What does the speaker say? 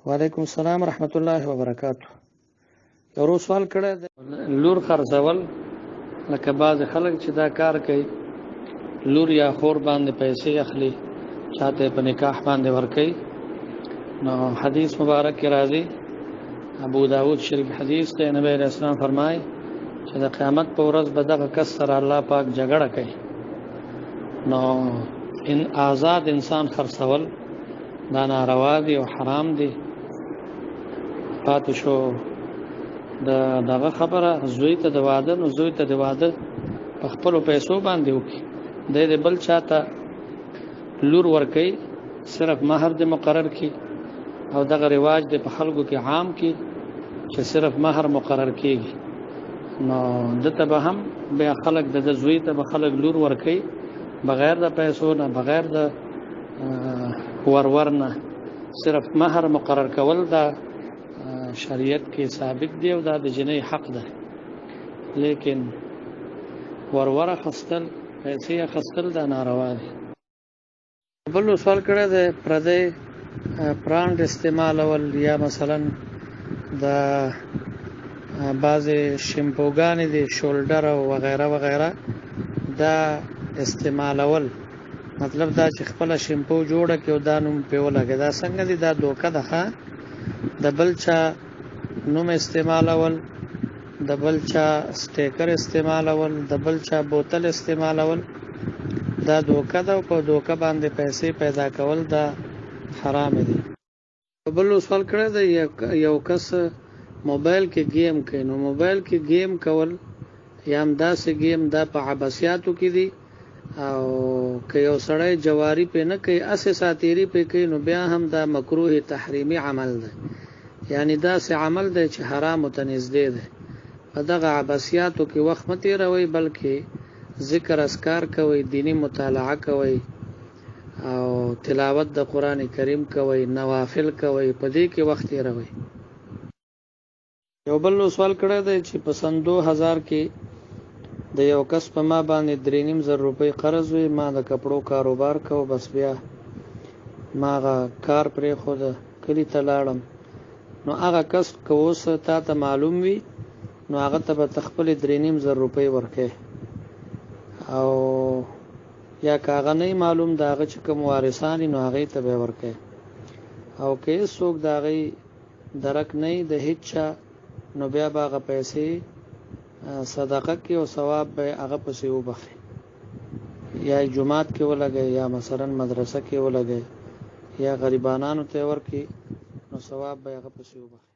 وعلیکم السلام ورحمت الله وبرکاتہ. یو سوال کړه لور خرڅول، لکه بعض خلک چې دا کار کوي، لور یا خور باندې پیسې اخلي، چاته په نکاح باندې ورکي. نو حدیث مبارک کې راځي، ابو داود شریف حدیث ته نبی رسول الله فرمایي چې د قیامت په ورځ به دغه کس سره الله پاک جګړه کوي. نو ان آزاد انسان خرڅول دا ناروا دي او حرام دي. پاتې شو دغه خبره زوی ته د واده، نو زوی ته د واده په خپل پیسو باندې وکي، د بل چاته لور ورکي، صرف مہر د مقرر کی او دغه رواج د په خلکو کې عام کی چې صرف مہر مقرر کیږي. نو دته به هم بیا خلک د زوی ته به خلک لور ورکي بغیر د پیسو نه، بغیر د ورورنه، صرف مہر مقرر کول دا شریعت کې ثابت دی او دا د جنۍ حق ده. لیکن ورور خستل، پیسې خستل دا ناروا دي. بل سوال کړه د پردې برانډ استعمالول، یا مثلا د بعض شیمپوګانې دي شولډر او وغیرہ وغیرہ دا استعمالول، مطلب دا چې خپل شیمپو جوړه کې او دا نوم په ولګي، دا څنګه دي؟ دا دوکه ده. د بل چا نوم استعمالول، د بل چا سټیکر استعمالول، د بل چا بوتل استعمالول دا دوکه ده، او په دوکه باندې پیسې پیدا کول دا حرام دي. بل سوال کړه د یو کس موبایل کې گیم کوي، نو موبایل کې گیم کول یا هم داسې گیم دا په عباسیاتو کې دي، او که یو سړی جواری په نه کوي، اسې ساتيري په کوي، نو بیا هم دا مکروه تحریمی عمل ده. یعنی دا سه عمل دی چې حرام ته نږدې ده. په دغه عباسیاتو کې وخت مه تیروئ، بلکې ذکر اذکار کوئ، دینی مطالعه کوئ او تلاوت د قرآن کریم کوئ، نوافل کوئ، په دې کې وخت تیروئ. یو بل سوال کړه دی چې په سن 2000 کې د یو کس په ما باندې 3.5 روپۍ قرض وي، ما د کپړو کاروبار کو، بس بیا ما کار پرې خود کلی ته لاړم. نو هغه کس که اوس تا ته معلوم وي، نو هغه ته به تخپل 3.5 روپۍ ورکې، او یا کاغه نه معلوم دا هغه چې کوم وارثان نو هغه ته به ورکې، او که څوک دا غي درک نه د هیڅ، نو بیا به هغه پیسې صدقه کې او ثواب به هغه پسې وبخي، یا جمعات کې ولګي، یا مثلا مدرسه کې ولګي، یا غریبانو ته ورکي، نو ثواب به هغه پسې وبخي.